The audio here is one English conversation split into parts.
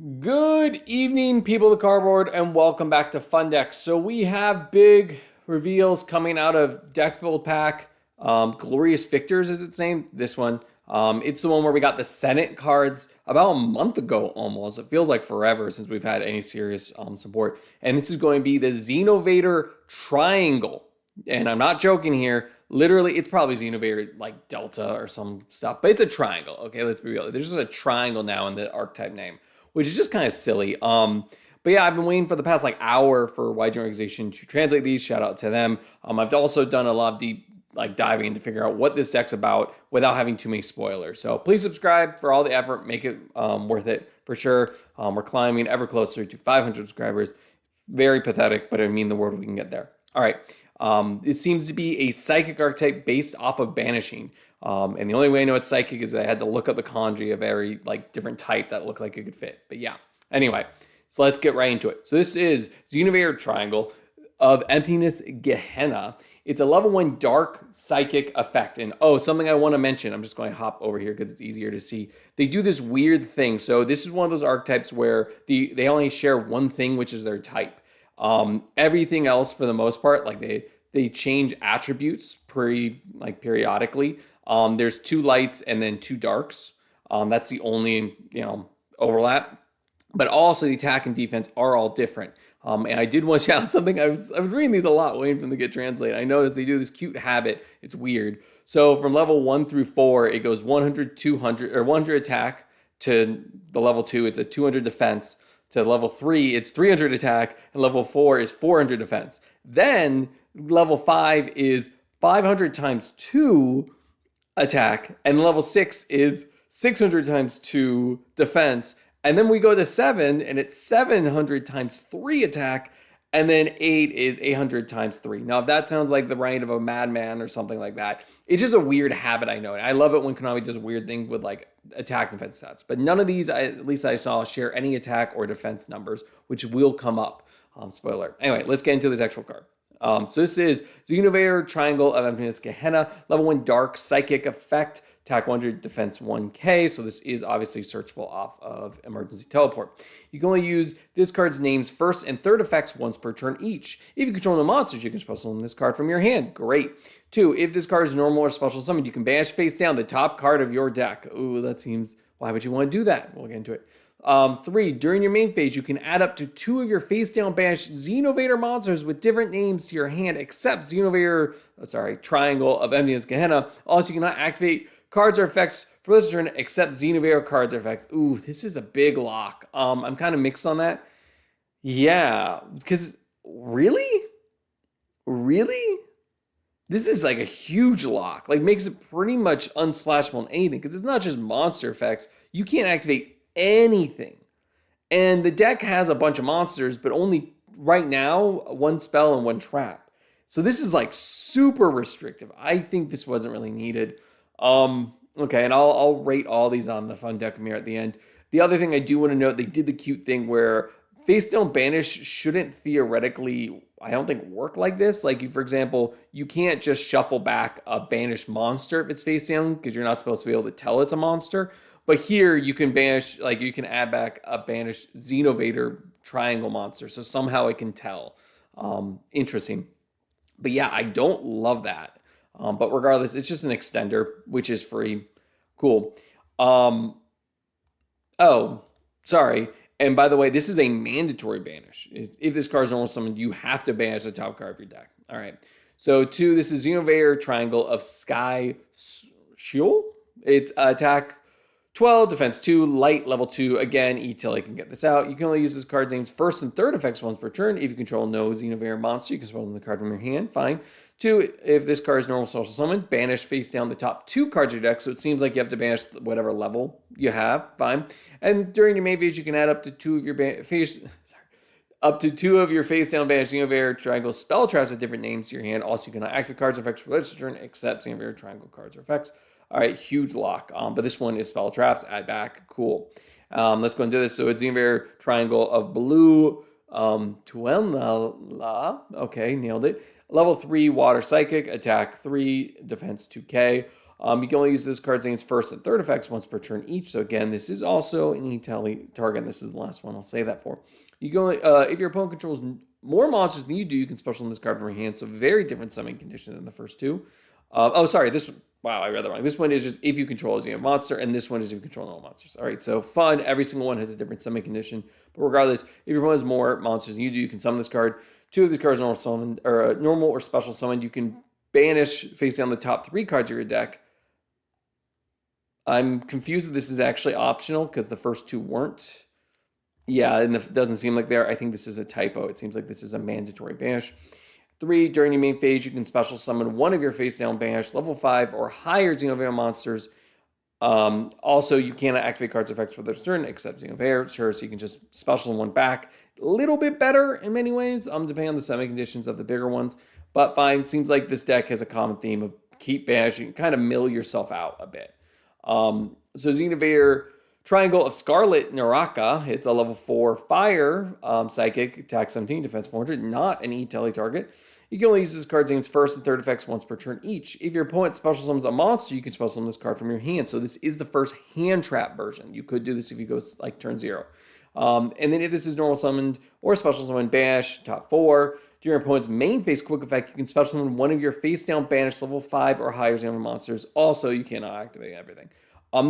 Good evening, people of the cardboard, and welcome back to Fun Decks. So we have big reveals coming out of Deck Build Pack. Glorious Victors is its name. This one. It's the one where we got the Senate cards about a month ago almost. It feels like forever since we've had any serious support. And this is going to be the Xenovader Triangle. And I'm not joking here. Literally, it's probably Xenovader like Delta or some stuff, but it's a triangle. Okay, let's be real. There's just a triangle now in the archetype name, which is just kind of silly. But yeah, I've been waiting for the past like hour for YG Organization to translate these. Shout out to them. I've also done a lot of deep like diving to figure out what this deck's about without having too many spoilers. So please subscribe for all the effort. Make it worth it for sure. We're climbing ever closer to 500 subscribers. Very pathetic, but I mean the world we can get there. All right. It seems to be a psychic archetype based off of banishing. And the only way I know it's psychic is that I had to look up the kanji of every like different type that looked like it could fit. But yeah, anyway, so let's get right into it. So this is Xenovader Triangle of Emptiness Gehenna. It's a level 1 dark psychic effect. And oh, something I want to mention, I'm just going to hop over here because it's easier to see. They do this weird thing. So this is one of those archetypes where they only share one thing, which is their type. Everything else, for the most part, like they change attributes periodically. There's 2 lights and then 2 darks. That's the only overlap. But also the attack and defense are all different. And I did want to shout out something. I was reading these a lot, waiting for them to get translated. I noticed they do this cute habit. It's weird. So from level 1 through 4, it goes 100, 200, or 100 attack to the level 2. It's a 200 defense. To level 3, it's 300 attack, and level 4 is 400 defense. Then level 5 is 500 times 2 attack, and level 6 is 600 times 2 defense. And then we go to 7, and it's 700 times 3 attack, and then 8 is 800 times 3. Now, if that sounds like the reign of a madman or something like that, it's just a weird habit, I know. And I love it when Konami does weird things with like attack and defense stats. But none of these, at least I saw, share any attack or defense numbers, which will come up. Spoiler. Anyway, let's get into this actual card. So this is Xenovader Triangle of Emptiness Gehenna, level 1 dark psychic effect. Attack 100, defense 1k. So this is obviously searchable off of emergency teleport. You can only use this card's name's first and third effects once per turn each. If you control no monsters, you can special summon this card from your hand. Great. 2, if this card is normal or special summoned, you can banish face down the top card of your deck. Ooh, that seems... Why would you want to do that? We'll get into it. 3, during your main phase, you can add up to 2 of your face-down banished Xenovader monsters with different names to your hand, except Triangle of Emptiness Gehenna. Also, you cannot activate cards or effects for this turn except Xenovader cards or effects. Ooh, this is a big lock. I'm kind of mixed on that. Yeah, because really? This is like a huge lock. Like makes it pretty much unsplashable in anything because it's not just monster effects. You can't activate anything. And the deck has a bunch of monsters, but only right now 1 spell and 1 trap. So this is like super restrictive. I think this wasn't really needed. Okay, and I'll rate all these on the Fun Deck Mirror at the end. The other thing I do want to note, they did the cute thing where face down banish shouldn't theoretically, I don't think, work like this. Like, for example, you can't just shuffle back a banished monster if it's face down because you're not supposed to be able to tell it's a monster. But here you can banish, like you can add back a banished Xenovader triangle monster. So somehow it can tell. Interesting. But yeah, I don't love that. But regardless, it's just an extender, which is free. Cool. Oh, sorry. And by the way, this is a mandatory banish. If this card is normal summoned, you have to banish the top card of your deck. All right. So 2, this is Xenovader Triangle of Sky Shield. It's attack 12, defense 2, light, level 2. Again, till I can get this out. You can only use this card's name's first and third effects once per turn. If you control no Xenovader monster, you can summon the card from your hand. Fine. 2, if this card is normal special summon, banish face down the top 2 cards of your deck. So it seems like you have to banish whatever level you have. Fine. And during your main phase, you can add up to 2 of your face down banished Xenovader Triangle spell traps with different names to your hand. Also, you cannot activate cards or effects for this turn except Xenovader Triangle cards or effects. All right, huge lock. But this one is spell traps. Add back. Cool. Let's go into this. So it's Xenovader Triangle of Blue. Tuenla. Okay, nailed it. Level 3 Water Psychic. Attack 3. Defense 2k. You can only use this card's name's first and third effects once per turn each. So again, this is also an E-Tally target. This is the last one. I'll say that for. You can only, if your opponent controls more monsters than you do, you can special summon this card from your hand. So very different summoning condition than the first two. Oh, sorry. This one. Wow, I read that wrong. This one is just if you control a Xeno monster, and this one is if you control no monsters. All right, so fun. Every single one has a different summon condition. But regardless, if your opponent has more monsters than you do, you can summon this card. Two of these cards are normal summoned, or normal or special summoned. You can banish face down the top 3 cards of your deck. I'm confused that this is actually optional because the first 2 weren't. Yeah, and it doesn't seem like they're. I think this is a typo. It seems like this is a mandatory banish. 3, during your main phase, you can special summon one of your face down banished level 5 or higher Xenovader monsters. Also, you cannot activate cards effects for this turn except Xenovader. Sure, so you can just special one back. A little bit better in many ways, depending on the summon conditions of the bigger ones. But fine, seems like this deck has a common theme of keep banishing, kind of mill yourself out a bit. So Xenovader Triangle of Scarlet Naraka. It's a level 4 fire psychic, attack 17, defense 400, not an E-Tally target. You can only use this card's name's first and third effects once per turn each. If your opponent special summons a monster, you can special summon this card from your hand. So this is the first hand trap version. You could do this if you go like turn 0. And then if this is normal summoned or special summoned bash, top 4, during your opponent's main phase quick effect, you can special summon one of your face down banished level 5 or higher Xenovader monsters. Also, you cannot activate everything.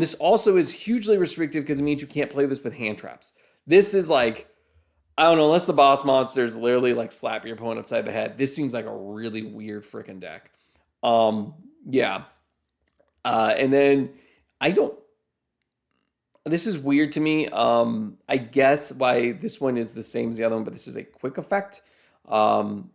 This also is hugely restrictive because it means you can't play this with hand traps. This is like, I don't know, unless the boss monsters literally like slap your opponent upside the head. This seems like a really weird freaking deck. Yeah. And then this is weird to me. I guess why this one is the same as the other one, but this is a quick effect.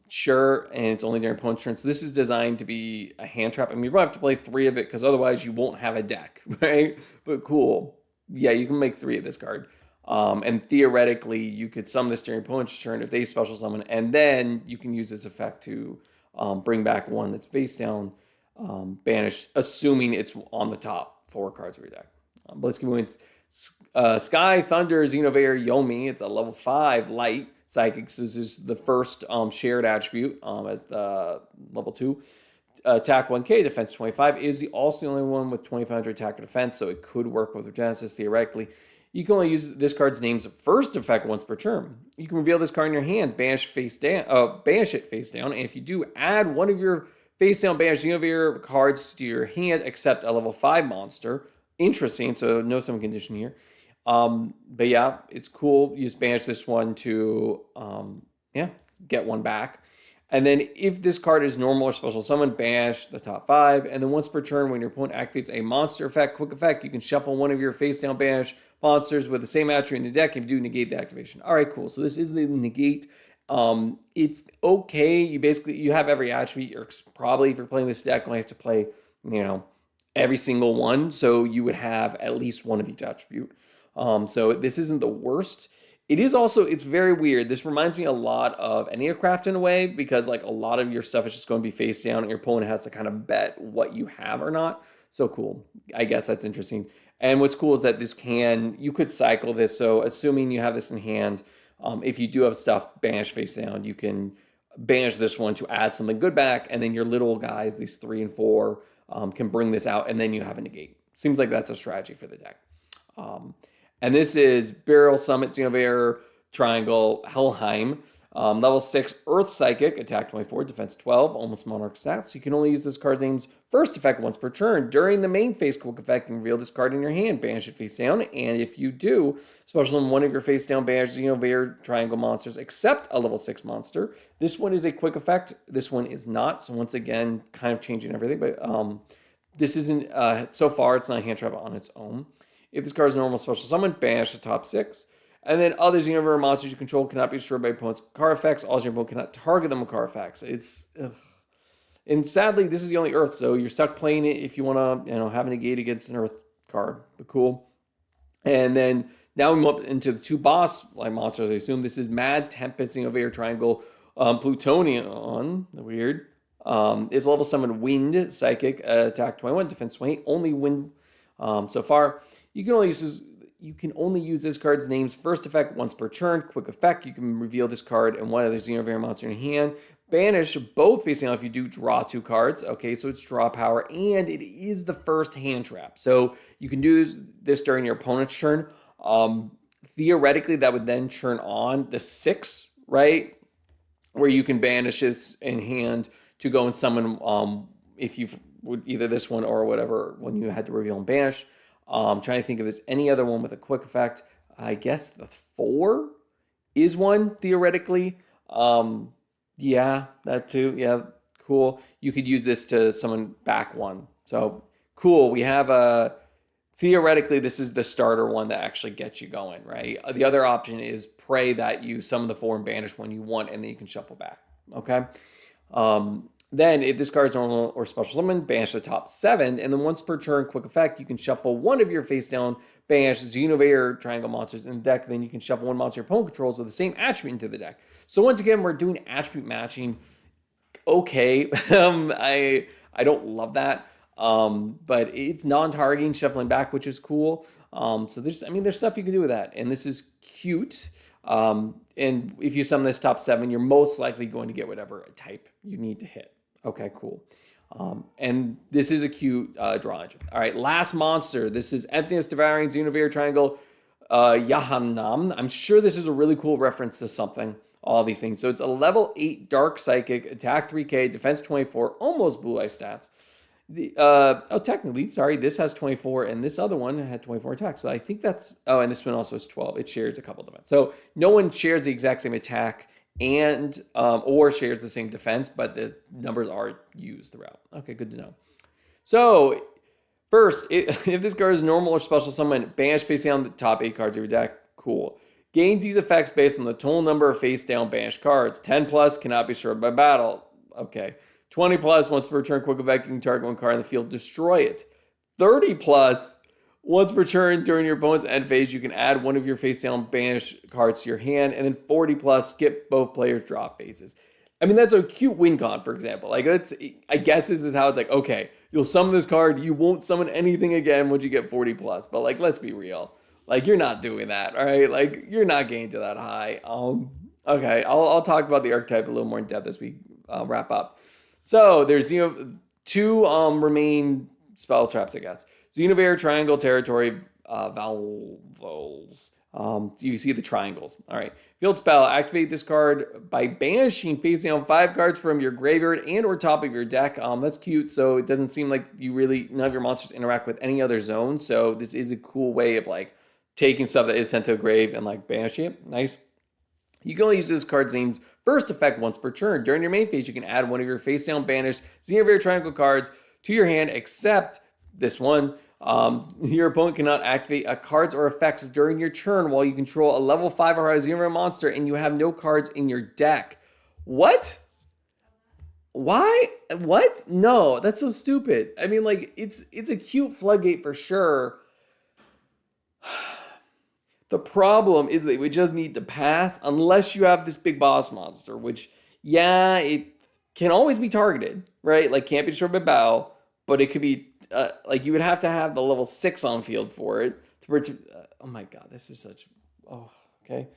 Sure, and it's only during opponent's turn. So this is designed to be a hand trap. I mean, you're going to have to play 3 of it because otherwise you won't have a deck, right? But cool. Yeah, you can make 3 of this card. And theoretically, you could summon this during opponent's turn if they special summon, and then you can use this effect to bring back one that's face down, banished, assuming it's on the top 4 cards of your deck. But let's keep moving. Sky Thunder Xenovader Yomi. It's a level 5 light psychic. So this is the first shared attribute as the level 2. Attack 1k, defense 25 is also the only one with 2500 attack or defense, so it could work with Genesis theoretically. You can only use this card's name's first effect once per turn. You can reveal this card in your hand, banish it face down, and if you do, add one of your face down banished Xenovader cards to your hand, except a level 5 monster. Interesting, so no summon condition here. But yeah, it's cool. You just banish this one to get one back. And then if this card is normal or special summon, banish the top 5. And then once per turn, when your opponent activates a monster effect, quick effect, you can shuffle one of your face down banish monsters with the same attribute in the deck and do negate the activation. All right, cool. So this is the negate. It's okay. You have every attribute. You're probably, if you're playing this deck, only have to play, every single one. So you would have at least one of each attribute. So this isn't the worst. It is also, it's very weird. This reminds me a lot of Enneacraft in a way, because like a lot of your stuff is just going to be face down and your opponent has to kind of bet what you have or not. So cool. I guess that's interesting. And what's cool is that you could cycle this. So assuming you have this in hand, if you do have stuff banish face down, you can banish this one to add something good back. And then your little guys, these 3 and 4, can bring this out, and then you have a negate. Seems like that's a strategy for the deck. And this is Burial Summit Xenovader Triangle Helheim. Level 6 Earth Psychic, attack 24, defense 12, almost Monarch stats. You can only use this card name's first effect once per turn. During the main phase quick effect, you can reveal this card in your hand, banish it face down, and if you do, special summon one of your face down banished Xenovader Triangle monsters, except a level 6 monster. This one is a quick effect. This one is not. So once again, kind of changing everything. But this isn't, so far, it's not a hand trap on its own. If this card is normal special summon, banish the top 6. And then other Xenovader monsters you control cannot be destroyed by opponent's card effects. Also, your opponent cannot target them with card effects. And sadly, this is the only Earth, so you're stuck playing it if you want to, have a negate against an Earth card. But cool. And then now we move up into the 2 boss monsters. I assume this is Mad Tempest Xenovader Triangle Plutonian. Weird. Is level 7 Wind Psychic, attack 21, defense 28. Only Wind so far. You can only use this card's name's first effect once per turn. Quick effect, you can reveal this card and one other Xenovader monster in your hand. banish both face down if you do draw 2 cards. Okay, so it's draw power, and it is the first hand trap. So you can do this during your opponent's turn. Theoretically, that would then turn on the 6, right? Where you can banish this in hand to go and summon if you would either this one or whatever when you had to reveal and banish. Trying to think if there's any other one with a quick effect. I guess the 4 is one theoretically. Yeah, that too. Yeah, cool. You could use this to summon back 1. So cool. We have a theoretically this is the starter one that actually gets you going, right? The other option is pray that you summon the 4 and banish when you want, and then you can shuffle back. Okay. Then if this card is normal or special summon, banish the top 7, and then once per turn, quick effect, you can shuffle one of your face down banish Xenovader triangle monsters in the deck. Then you can shuffle one monster your opponent controls with the same attribute into the deck. So once again, we're doing attribute matching. Okay, I don't love that, but it's non-targeting shuffling back, which is cool. So there's stuff you can do with that, and this is cute. And if you summon this top 7, you're most likely going to get whatever type you need to hit. Okay, cool. And this is a cute draw engine. All right, last monster. This is Emptiness Devouring Xenovader Triangle Yahanam. I'm sure this is a really cool reference to something, all these things. So it's a level 8 Dark Psychic, attack 3k, defense 24, almost blue eye stats. Technically, sorry, this has 24, and this other one had 24 attacks. So I think that's, and this one also has 12. It shares a couple of defense. So no one shares the exact same attack and or shares the same defense, but the numbers are used throughout. Okay, good to know. So first, if this card is normal or special summon, banish face down the top 8 cards of your deck. Cool. Gains these effects based on the total number of face down banished cards. 10 plus cannot be destroyed by battle. Okay. 20 plus, once per turn, quick effect, you can target one card in the field, destroy it. 30 plus, once per turn during your opponent's end phase, you can add one of your face down banished cards to your hand. And then 40 plus, skip both players' draw phases. I mean, that's a cute win con, for example. Like, I guess this is how it's like, okay, you'll summon this card, you won't summon anything again once you get 40 plus. But, like, let's be real. Like, you're not doing that, all right? Like, you're not getting to that high. Okay, I'll talk about the archetype a little more in depth as we wrap up. So there's 2 remain spell traps, I guess. Xenovader Triangle Territory Valvels. You see the triangles. All right. Field spell. Activate this card by banishing face down 5 cards from your graveyard and or top of your deck. That's cute. So it doesn't seem like none of your monsters interact with any other zone. So this is a cool way of like taking stuff that is sent to a grave and like banishing it. Nice. You can only use this card's name's first effect once per turn. During your main phase, you can add one of your face down banished Xenovader Triangle cards to your hand, except this one. Your opponent cannot activate cards or effects during your turn while you control a level 5 or higher Xenovader monster and you have no cards in your deck. What? Why? What? No, that's so stupid. I mean, like, it's a cute floodgate for sure. The problem is that it would just need to pass unless you have this big boss monster, which, yeah, it can always be targeted, right? Like, can't be destroyed by battle, but it could be, like, you would have to have the level 6 on field for it. Oh my god, this is such, okay.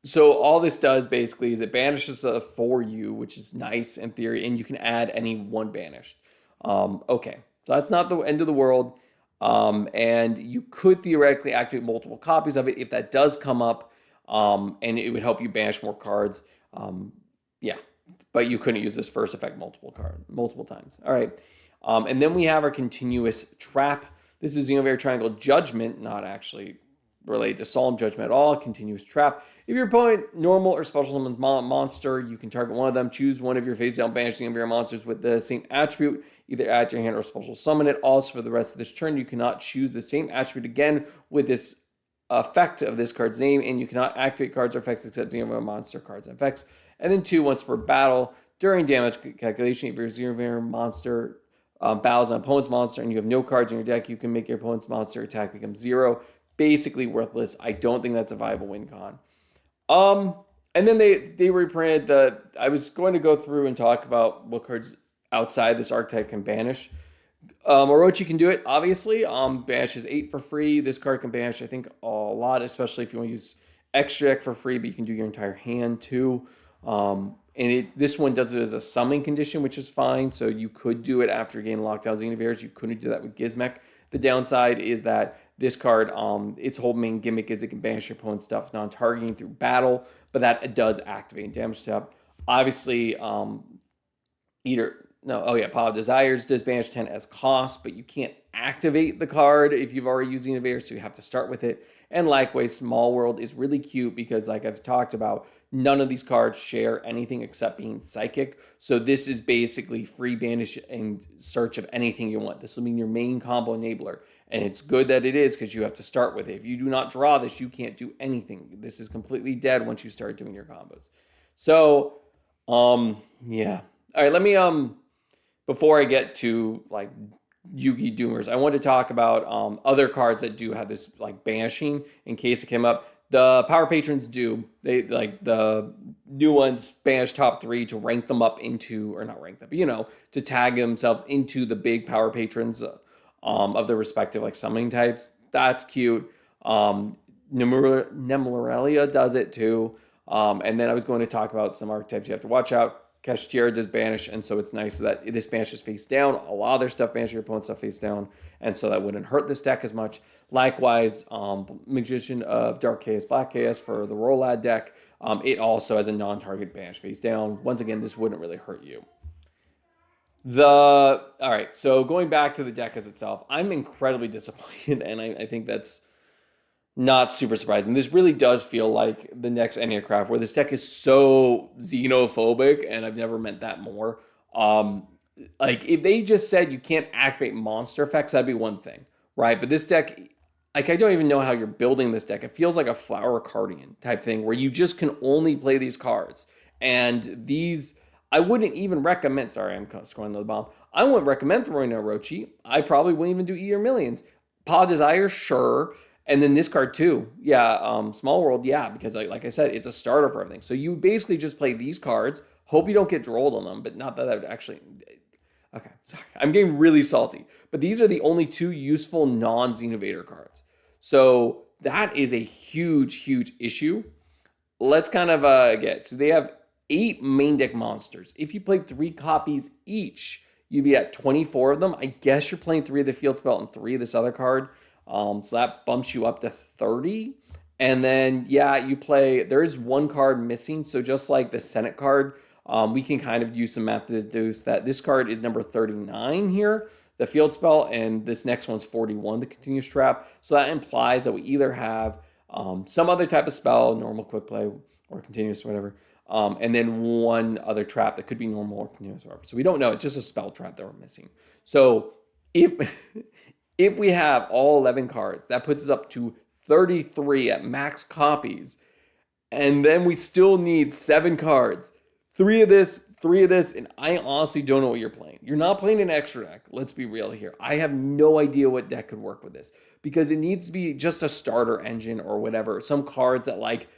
So all this does basically is it banishes for you, which is nice in theory, and you can add any one banished. Okay, so that's not the end of the world. And you could theoretically activate multiple copies of it if that does come up, and it would help you banish more cards. Yeah, but you couldn't use this first effect multiple times. All right, and then we have our continuous trap. This is Xenovader Triangle Judgment, not actually related to Solemn Judgment at all. Continuous trap. If your opponent normal or special summons monster, you can target one of them. Choose one of your face down banished Xenovader monsters with the same attribute. Either add to your hand or special summon it. Also, for the rest of this turn, you cannot choose the same attribute again with this effect of this card's name, and you cannot activate cards or effects except Xenovader monster cards and effects. And then 2, once per battle, during damage calculation, if your Xenovader monster battles an opponent's monster and you have no cards in your deck, you can make your opponent's monster attack become 0. Basically worthless. I don't think that's a viable win con. And then they reprinted I was going to go through and talk about what cards outside this archetype can banish. Orochi can do it, obviously. Banishes 8 for free. This card can banish, I think, a lot, especially if you want to use extra deck for free, but you can do your entire hand too. And this one does it as a summon condition, which is fine. So you could do it after you gain lockdown Xenovaders. You couldn't do that with Gizmek. The downside is that this card, its whole main gimmick is it can banish your opponent's stuff non-targeting through battle, but that it does activate and damage step. Obviously, Pile of Desires does banish 10 as cost, but you can't activate the card if you've already used Xenovader, so you have to start with it. And likewise, Small World is really cute because, like I've talked about, none of these cards share anything except being psychic. So this is basically free banish and search of anything you want. This will mean your main combo enabler. And it's good that it is because you have to start with it. If you do not draw this, you can't do anything. This is completely dead once you start doing your combos. So, yeah. All right, let me, before I get to, like, Yugi Doomers, I want to talk about other cards that do have this, like, banishing in case it came up. The Power Patrons do. They, like, the new ones banish top 3 to rank them up into, or not rank them, but, to tag themselves into the big Power Patrons of their respective, like, summoning types. That's cute. Nemorelia does it too. And then I was going to talk about some archetypes you have to watch out. Kashtira does banish, and so it's nice that this banishes face down. A lot of their stuff banishes your opponent's stuff face down, and so that wouldn't hurt this deck as much. Likewise, Magician of Dark Chaos, Black Chaos for the Rolad deck. It also has a non-target banish face down. Once again, this wouldn't really hurt you. All right, so going back to the deck as itself, I'm incredibly disappointed, and I think that's not super surprising. This really does feel like the next Enneacraft, where this deck is so xenophobic, and I've never meant that more. Like, if they just said you can't activate monster effects, that'd be one thing, right? But this deck, like, I don't even know how you're building this deck. It feels like a Flower Cardigan type thing, where you just can only play these cards. And these, I wouldn't even recommend, sorry, I'm scrolling the bomb. I wouldn't recommend throwing a Orochi. I probably wouldn't even do Eater Millions. Paw Desire, sure. And then this card too. Yeah, Small World, yeah, because like I said, it's a starter for everything. So you basically just play these cards, hope you don't get drolled on them, but not that I would actually... Okay, sorry. I'm getting really salty. But these are the only 2 useful non-Xenovader cards. So that is a huge, huge issue. Let's kind of get... So they have 8 main deck monsters. If you played 3 copies each, you'd be at 24 of them. I guess you're playing 3 of the Field Spell and 3 of this other card. So that bumps you up to 30. And then, yeah, you play, there is 1 card missing. So just like the Senate card, we can kind of use some math to deduce that this card is number 39 here, the Field Spell, and this next one's 41, the Continuous Trap. So that implies that we either have some other type of spell, normal, quick play, or continuous, whatever, and then 1 other trap that could be normal or continuous, whatever. So we don't know. It's just a spell trap that we're missing. So if... If we have all 11 cards, that puts us up to 33 at max copies. And then we still need 7 cards. 3 of this, and I honestly don't know what you're playing. You're not playing an extra deck. Let's be real here. I have no idea what deck could work with this. Because it needs to be just a starter engine or whatever. Some cards that, like,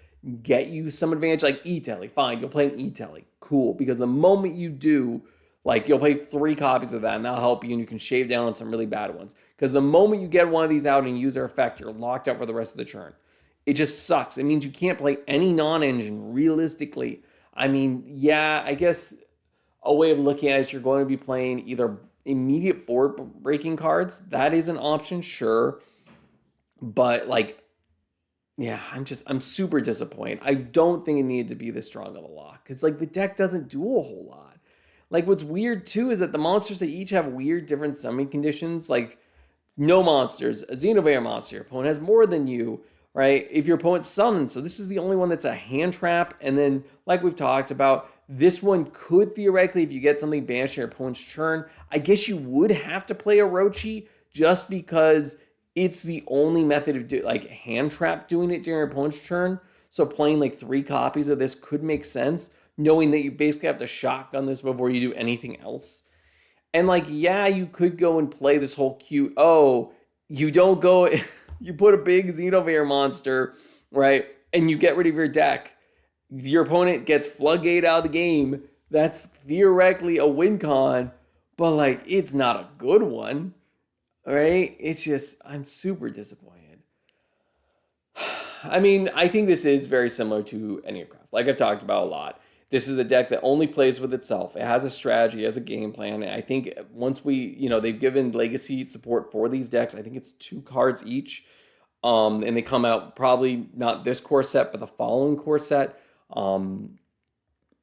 get you some advantage, like E-Telly. Fine, you'll play an E-Telly. Cool. Because the moment you do, like, you'll play 3 copies of that, and that'll help you, and you can shave down on some really bad ones. Because the moment you get one of these out and use their effect, you're locked out for the rest of the turn. It just sucks. It means you can't play any non-engine, realistically. I mean, yeah, I guess a way of looking at it is you're going to be playing either immediate board-breaking cards. That is an option, sure. But, like, yeah, I'm super disappointed. I don't think it needed to be this strong of a lock. Because, like, the deck doesn't do a whole lot. Like, what's weird, too, is that the monsters, they each have weird different summoning conditions. Like, no monsters. A Xenovader monster. Your opponent has more than you, right? If your opponent summons. So this is the only one that's a hand trap. And then, like we've talked about, this one could theoretically, if you get something banished in your opponent's turn, I guess you would have to play Orochi just because it's the only method of hand trap doing it during your opponent's turn. So playing like 3 copies of this could make sense, knowing that you basically have to shotgun this before you do anything else. And, like, yeah, you could go and play this whole cute, you don't go, you put a big Xenovader monster, right, and you get rid of your deck. Your opponent gets Floodgate out of the game. That's theoretically a win con, but, like, it's not a good one, right? It's just, I'm super disappointed. I mean, I think this is very similar to Enneacraft, like I've talked about a lot. This is a deck that only plays with itself. It has a strategy, it has a game plan. And I think once they've given legacy support for these decks. I think it's 2 cards each. And they come out probably not this core set, but the following core set.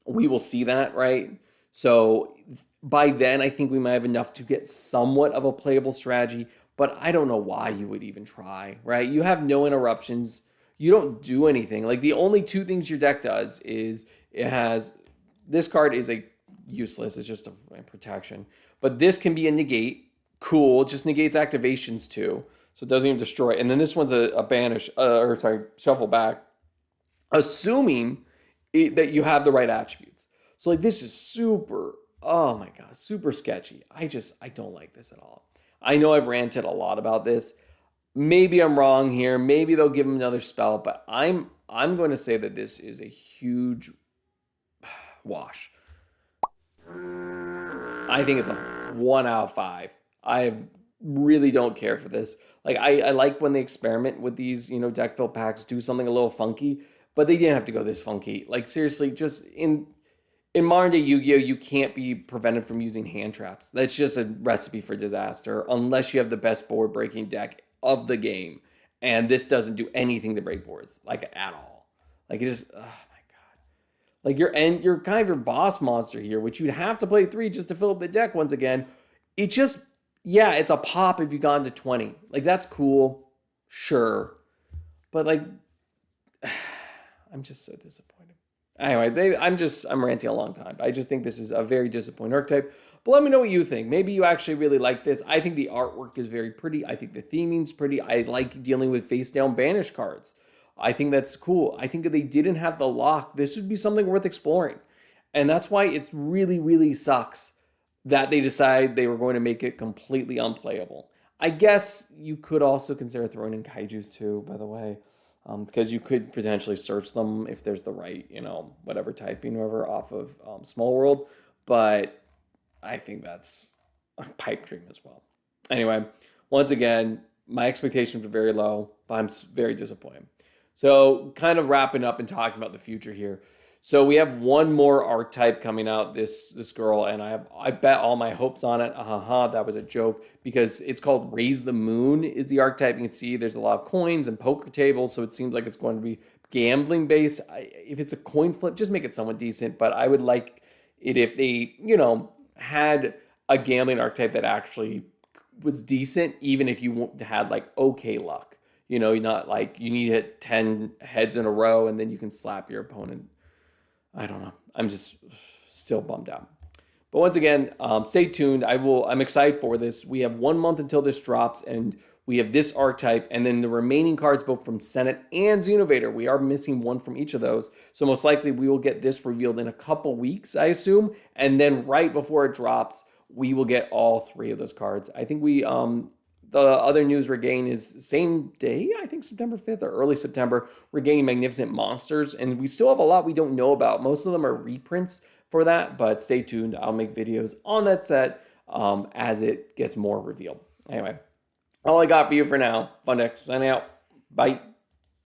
We will see that, right? So by then, I think we might have enough to get somewhat of a playable strategy, but I don't know why you would even try, right? You have no interruptions. You don't do anything. Like, the only 2 things your deck does is it has this card is a useless. It's just a protection, but this can be a negate. Cool, it just negates activations too, so it doesn't even destroy. And then this one's a banish, shuffle back, assuming that you have the right attributes. So like, this is super, oh my god, super sketchy. I don't like this at all. I know I've ranted a lot about this. Maybe I'm wrong here. Maybe they'll give him another spell, but I'm going to say that this is a huge wash. I think it's a 1 out of 5. I really don't care for this. Like, I like when they experiment with these, deck build packs, do something a little funky, but they didn't have to go this funky. Like, seriously, just in modern day Yu-Gi-Oh, you can't be prevented from using hand traps. That's just a recipe for disaster unless you have the best board breaking deck of the game. And this doesn't do anything to break boards, like, at all. Like, it just, oh my god. Like, you're kind of your boss monster here, which you'd have to play 3 just to fill up the deck once again. It just, yeah, it's a pop if you got into 20. Like, that's cool. Sure. But, like, I'm just so disappointed. Anyway, I'm ranting a long time. I just think this is a very disappointing archetype. But let me know what you think. Maybe you actually really like this. I think the artwork is very pretty. I think the theming's pretty. I like dealing with face-down banish cards. I think that's cool. I think if they didn't have the lock, this would be something worth exploring. And that's why it's really, really sucks that they decide they were going to make it completely unplayable. I guess you could also consider throwing in kaijus too, by the way. Because you could potentially search them if there's the right, whatever typing, whatever, off of Small World. But I think that's a pipe dream as well. Anyway, once again, my expectations were very low, but I'm very disappointed. So kind of wrapping up and talking about the future here. So we have one more archetype coming out, this girl, and I bet all my hopes on it. That was a joke, because it's called Raise the Moon is the archetype. You can see there's a lot of coins and poker tables, so it seems like it's going to be gambling based. If it's a coin flip, just make it somewhat decent, but I would like it if they, had a gambling archetype that actually was decent, even if you had like okay luck. You're not like you need to hit 10 heads in a row and then you can slap your opponent. I don't know. I'm just still bummed out. But once again, stay tuned. I'm excited for this. We have 1 month until this drops, and we have this archetype, and then the remaining cards both from Senate and Xenovader. We are missing one from each of those. So most likely we will get this revealed in a couple weeks, I assume. And then right before it drops, we will get all 3 of those cards. I think the other news we're getting is same day, I think September 5th or early September, we're getting Magnificent Monsters, and we still have a lot we don't know about. Most of them are reprints for that, but stay tuned. I'll make videos on that set as it gets more revealed. Anyway, all I got for you for now. Fundex, signing out. Bye.